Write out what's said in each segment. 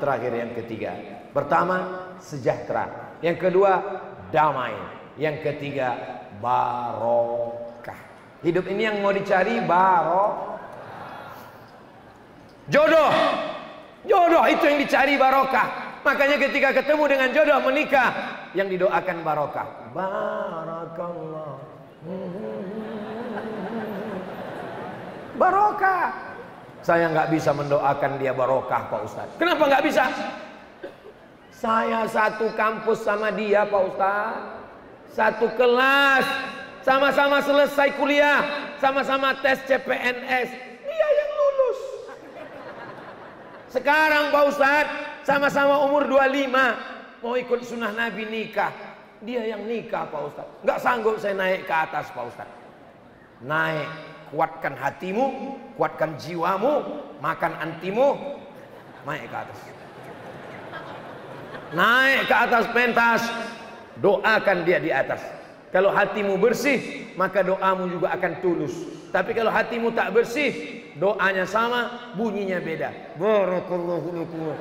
terakhir yang ketiga. Pertama, sejahtera. Yang kedua, damai. Yang ketiga, barokah. Hidup ini yang mau dicari barokah. Jodoh. Jodoh itu yang dicari barokah. Makanya ketika ketemu dengan jodoh menikah, yang didoakan barokah. Barakallah. Barokah. Saya nggak bisa mendoakan dia barokah, Pak Ustadz. Kenapa nggak bisa? Saya satu kampus sama dia, Pak Ustadz. Satu kelas. Sama-sama selesai kuliah. Sama-sama tes CPNS. Dia yang lulus. Sekarang Pak Ustadz, sama-sama umur 25. Mau ikut sunnah Nabi nikah. Dia yang nikah, Pak Ustadz. Nggak sanggup saya naik ke atas, Pak Ustadz. Naik. Kuatkan hatimu, kuatkan jiwamu, makan antimu, naik ke atas. Naik ke atas pentas, doakan dia di atas. Kalau hatimu bersih, maka doamu juga akan tulus. Tapi kalau hatimu tak bersih, doanya sama, bunyinya beda. Barakallahu lakum.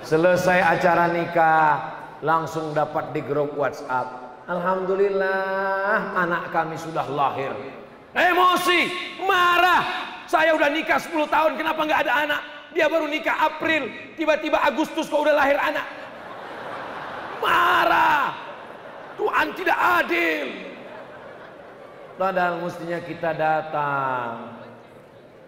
Selesai acara nikah, langsung dapat di grup WhatsApp. Alhamdulillah anak kami sudah lahir. Emosi, marah. Saya udah nikah 10 tahun, kenapa nggak ada anak? Dia baru nikah April, tiba-tiba Agustus kok udah lahir anak. Marah. Tuhan tidak adil. Padahal mestinya kita datang,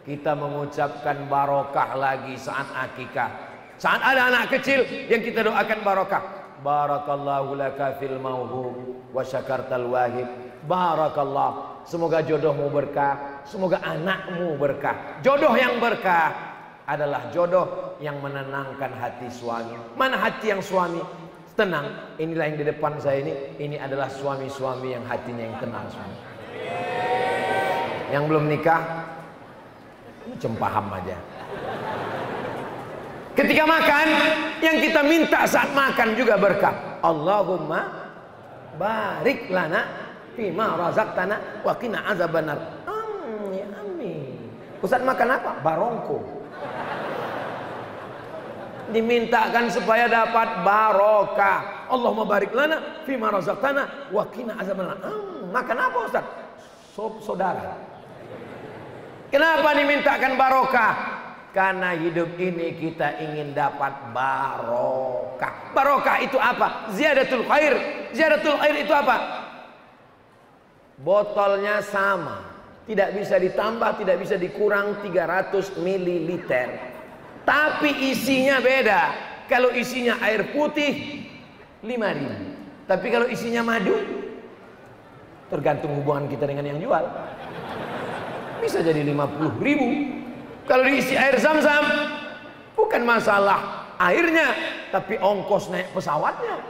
kita mengucapkan barokah lagi saat akikah. Saat ada anak kecil yang kita doakan barokah. Barakallahu laka fil mauhub wa syakartal wahib. Barakallah, semoga jodohmu berkah, semoga anakmu berkah. Jodoh yang berkah adalah jodoh yang menenangkan hati suami. Mana hati yang suami tenang? Inilah yang di depan saya ini adalah suami-suami yang hatinya yang tenang suami. Yang belum nikah cuma paham aja. Ketika makan, yang kita minta saat makan juga berkah. Allahumma barik lana fima razaqtana wa qina azabannar. Amin. Ustaz makan apa? Barongko. Dimintakan supaya dapat barokah. Allahumma barik lana fima razaqtana wa qina azabannar. Makan apa Ustaz? Sop saudara. Kenapa dimintakan barokah? Karena hidup ini kita ingin dapat barokah. Barokah itu apa? Ziyadatul khair. Ziyadatul khair itu apa? Botolnya sama, tidak bisa ditambah, tidak bisa dikurang 300 ml. Tapi isinya beda. Kalau isinya air putih 5.000. Tapi kalau isinya madu, tergantung hubungan kita dengan yang jual, bisa jadi 50.000. Kalau diisi air zam-zam, bukan masalah airnya, tapi ongkos naik pesawatnya.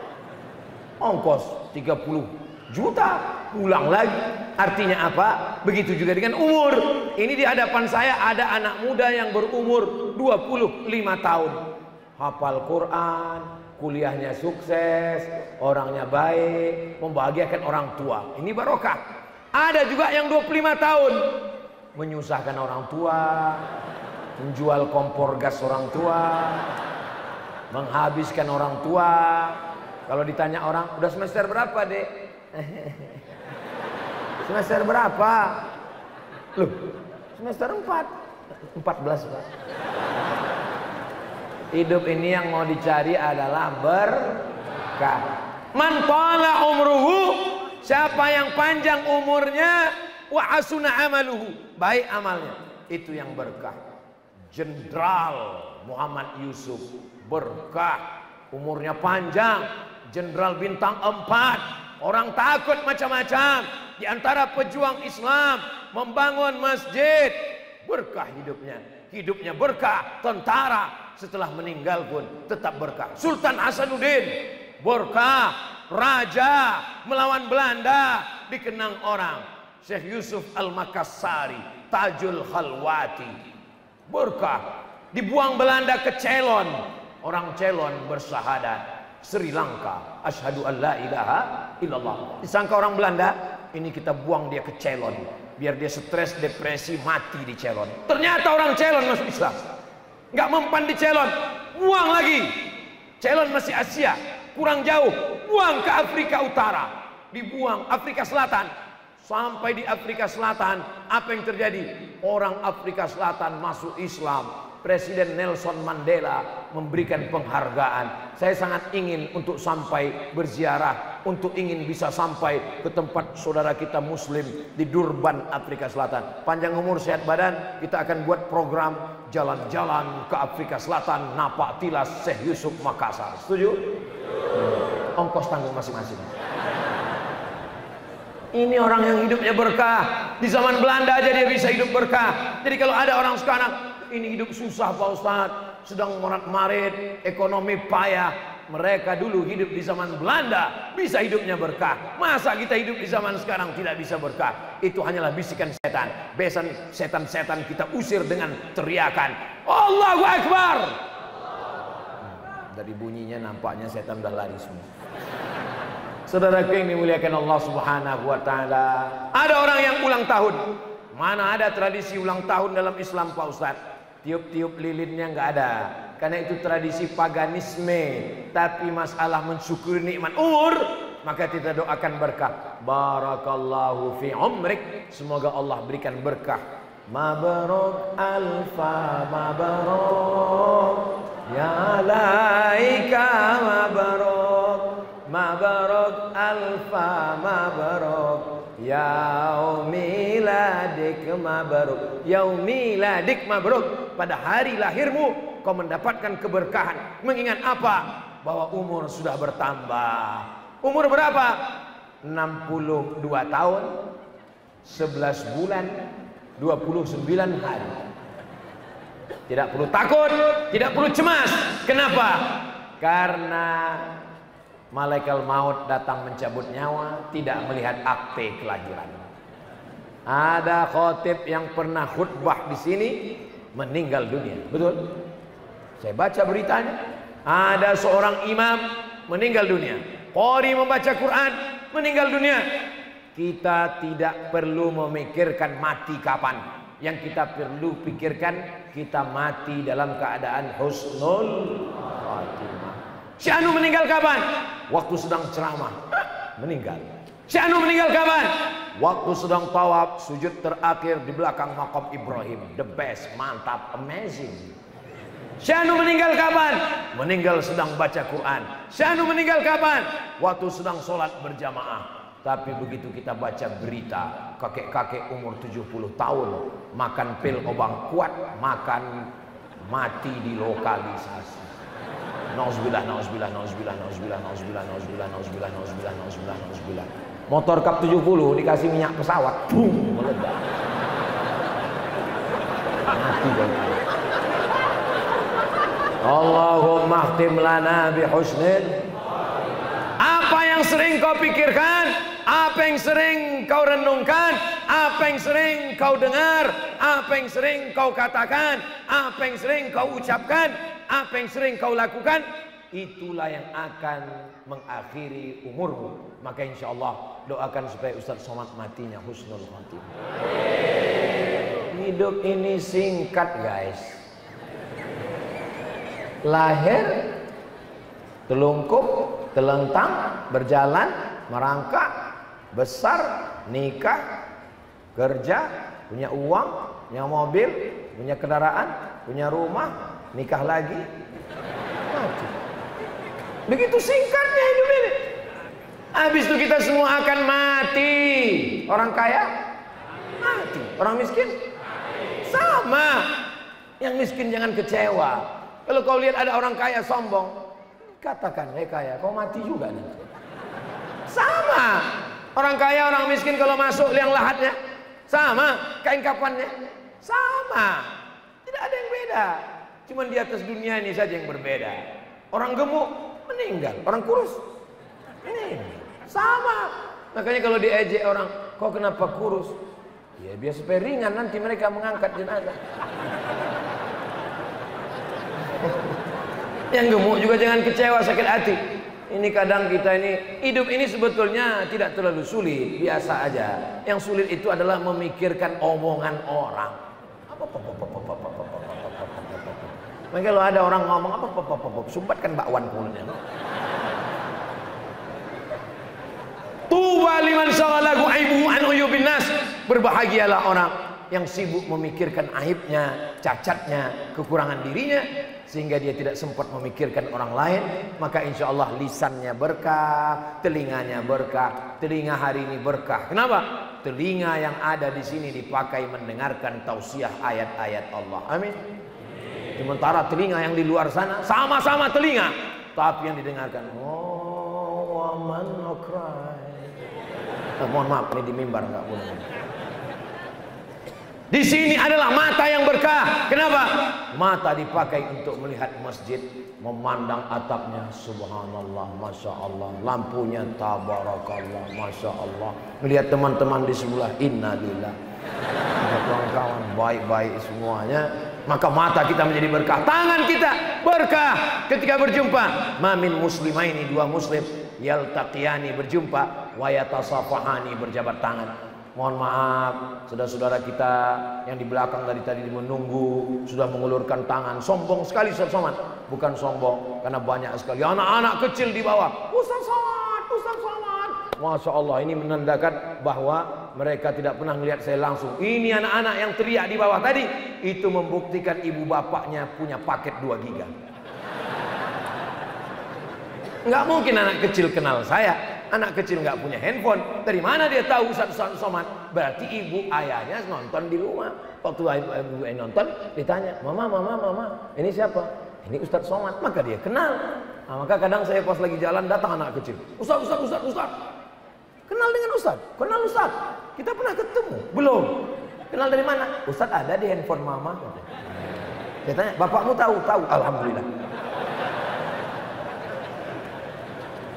Ongkos 30 juta, pulang lagi. Artinya apa? Begitu juga dengan umur. Ini di hadapan saya ada anak muda yang berumur 25 tahun. Hafal Quran, kuliahnya sukses, orangnya baik, membahagiakan orang tua. Ini barokah. Ada juga yang 25 tahun, menyusahkan orang tua, menjual kompor gas orang tua, menghabiskan orang tua. Kalau ditanya orang, udah semester berapa dek? Semester berapa? Loh, semester 4. 14 Pak. Hidup ini yang mau dicari adalah berkah. Man tala umruhu, siapa yang panjang umurnya, wa hasuna amaluhu, baik amalnya, itu yang berkah. Jenderal Muhammad Yusuf berkah, umurnya panjang, jenderal bintang 4, orang takut macam-macam, di antara pejuang Islam, membangun masjid, berkah hidupnya. Hidupnya berkah, tentara setelah meninggal pun tetap berkah. Sultan Hasanuddin berkah, raja melawan Belanda dikenang orang. Syekh Yusuf Al-Makassari, Tajul Khalwati, berkah. Dibuang Belanda ke Ceylon, orang Ceylon bersyahadat. Sri Lanka, asyhadu an la ilaha illallah. Disangka orang Belanda, ini kita buang dia ke Ceylon. biar dia stres, depresi, mati di Celon. Ternyata orang Celon masuk Islam, nggak mempan di Celon, buang lagi. Celon masih Asia, kurang jauh, buang ke Afrika Utara, dibuang Afrika Selatan. Sampai di Afrika Selatan, apa yang terjadi? Orang Afrika Selatan masuk Islam. Presiden Nelson Mandela memberikan penghargaan. Saya sangat ingin untuk sampai berziarah, untuk ingin bisa sampai ke tempat saudara kita Muslim di Durban, Afrika Selatan. Panjang umur sehat badan, kita akan buat program jalan-jalan ke Afrika Selatan, Napak Tilas, Syekh Yusuf Makassar. Setuju? Ongkos tanggung masing-masing. Ini orang yang hidupnya berkah. Di zaman Belanda aja dia bisa hidup berkah. Jadi kalau ada orang sekarang, ini hidup susah Pak Ustadz, sedang morat-marit, ekonomi payah. Mereka dulu hidup di zaman Belanda, bisa hidupnya berkah. Masa kita hidup di zaman sekarang tidak bisa berkah? Itu hanyalah bisikan setan. Besan setan-setan kita usir dengan teriakan Allahu Akbar. Dari bunyinya nampaknya setan udah lari semua. Saudaraku yang dimuliakan Allah Subhanahu wa taala, ada orang yang ulang tahun. Mana ada tradisi ulang tahun dalam Islam Pak Ustadz? Tiup-tiup lilinnya nggak ada, karena itu tradisi paganisme. Tapi masalah mensyukuri nikmat umur, maka kita doakan berkah. Barakallahu fi umrik, semoga Allah berikan berkah. Mabarok alfa mabarok, ya laika mabarok, mabarok alfa mabarok, yaumiladik mabarok, yaumiladik mabarok. Pada hari lahirmu kau mendapatkan keberkahan. Mengingat apa? Bahwa umur sudah bertambah. Umur berapa? 62 tahun 11 bulan 29 hari. Tidak perlu takut, tidak perlu cemas. Kenapa? Karena malaikat maut datang mencabut nyawa, tidak melihat akte kelahiran. Ada khotib yang pernah khutbah di sini meninggal dunia, betul? Saya baca beritanya. Ada seorang imam meninggal dunia. Qori membaca Quran meninggal dunia. Kita tidak perlu memikirkan mati kapan. Yang kita perlu pikirkan, kita mati dalam keadaan husnul khatimah. Si Anu meninggal kapan? Waktu sedang ceramah, meninggal. Si Anu meninggal kapan? Waktu sedang tawaf, sujud terakhir di belakang makam Ibrahim. The best, mantap, amazing. Si Anu meninggal kapan? Meninggal sedang baca Quran. Si Anu meninggal kapan? Waktu sedang sholat berjamaah. Tapi begitu kita baca berita, kakek-kakek umur 70 tahun makan pil obat kuat, makan mati di lokalisasi. Nauzubillah, nauzubillah, nauzubillah, nauzubillah, nauzubillah, nauzubillah, nauzubillah, nauzubillah, nauzubillah, nauzubillah. Motor kap 70 dikasih minyak pesawat, boom, meledak. Mati kan. Allahumma khtim lana bi husnil. Apa yang sering kau pikirkan, apa yang sering kau renungkan, apa yang sering kau dengar, apa yang sering kau katakan, apa yang sering kau ucapkan, apa yang sering kau lakukan, itulah yang akan mengakhiri umurmu. Maka insya Allah doakan supaya Ustaz Somad matinya husnul khatimah. Hidup ini singkat guys. Lahir, telungkup, telentang, berjalan, merangkak, besar, nikah, kerja, punya uang, punya mobil, punya kendaraan, punya rumah, nikah lagi, mati. Begitu singkatnya hidup ini. Habis itu kita semua akan mati. Orang kaya mati, orang miskin sama. Yang miskin jangan kecewa. Kalau kau lihat ada orang kaya sombong, katakan, hei kaya, kau mati juga nih. Sama. Orang kaya, orang miskin kalau masuk liang lahatnya sama, kain kafannya sama. Tidak ada yang beda. Cuman di atas dunia ini saja yang berbeda. Orang gemuk meninggal, orang kurus meninggal. Sama. Makanya kalau diejek orang, kau kenapa kurus? Ya biar supaya ringan nanti mereka mengangkat jenazah. Yang gemuk juga jangan kecewa, sakit hati. Ini kadang kita ini, hidup ini sebetulnya tidak terlalu sulit, biasa aja. Yang sulit itu adalah memikirkan omongan orang. Maka kalau ada orang ngomong sumbatkan bakwan kulitnya. Tuba liman syaghalahu aibuhu an uyubin nas. Berbahagialah orang yang sibuk memikirkan aibnya, cacatnya, kekurangan dirinya, sehingga dia tidak sempat memikirkan orang lain. Maka insya Allah lisannya berkah, telinganya berkah. Telinga hari ini berkah. Kenapa? Telinga yang ada di sini dipakai mendengarkan tausiah ayat-ayat Allah. Amin. Sementara telinga yang di luar sana sama-sama telinga, tapi yang didengarkan waman okrai. Mohon maaf, ini di mimbar nggak boleh. Di sini adalah mata yang berkah. Kenapa? Mata dipakai untuk melihat masjid, memandang atapnya, subhanallah, masya Allah, lampunya tabarakallah, masya Allah. Melihat teman-teman di sebelah, innalillah. Kawan-kawan baik-baik semuanya. Maka mata kita menjadi berkah, tangan kita berkah ketika berjumpa. Mamin muslimaini, dua muslim, yaltaqiyani berjumpa, wa yatasafahani berjabat tangan. Mohon maaf, saudara-saudara kita yang di belakang dari tadi menunggu, sudah mengulurkan tangan, sombong sekali Ustaz Somad. Bukan sombong, karena banyak sekali anak-anak kecil di bawah. Ustaz Somad, Ustaz Somad. Masya Allah, ini menandakan bahwa mereka tidak pernah melihat saya langsung. Ini anak-anak yang teriak di bawah tadi, itu membuktikan ibu bapaknya punya paket 2 giga. Nggak mungkin anak kecil kenal saya. Anak kecil nggak punya handphone. Dari mana dia tahu Ustaz Somad? Berarti ibu ayahnya nonton di rumah. Waktu ibu nonton, ditanya, mama, ini siapa? Ini Ustaz Somad. Maka dia kenal. Nah, maka kadang saya pas lagi jalan datang anak kecil. Ustaz. Kenal dengan Ustaz? Kenal Ustaz? Kita pernah ketemu? Belum. Kenal dari mana? Ustaz ada di handphone mama. Saya tanya, bapakmu tahu? Tahu. Alhamdulillah.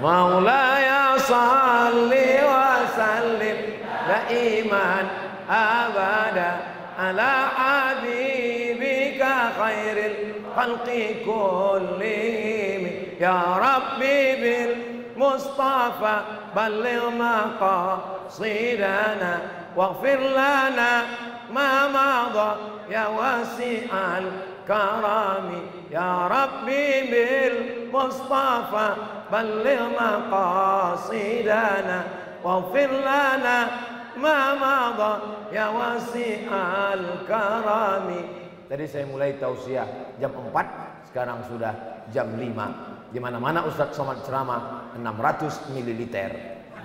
Maulaya salli wa sallim daiman abada ala habibika khairil khalqi kullihim ya Rabbi bil Mustafa balligh maqasidana waghfir lana ma madha ya wasi'al karami ya Rabbi bil Mustafa balligh maqasidana waghfir lana ma madha ya wasi'al karami. Tadi saya mulai tausiah jam 4, sekarang sudah jam 5. Di mana-mana Ustaz Somad ceramah 600 ml,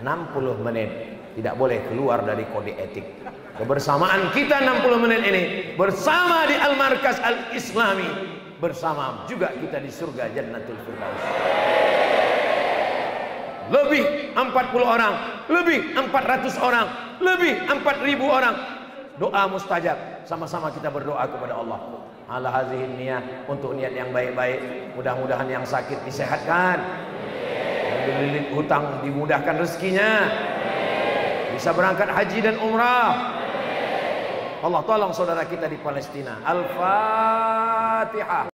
60 menit. Tidak boleh keluar dari kode etik. Kebersamaan kita 60 menit ini bersama di Al-Markas Al-Islami, bersama juga kita di surga Jannatul Firdaus. Lebih 40 orang, lebih 400 orang, lebih 4.000 orang. Doa mustajab, sama-sama kita berdoa kepada Allah. Ala hazihin niyah, untuk niat yang baik-baik. Mudah-mudahan yang sakit disehatkan, yang dililit hutang dimudahkan rezekinya, bisa berangkat haji dan umrah. Allah tolong saudara kita di Palestina. Al-Fatihah.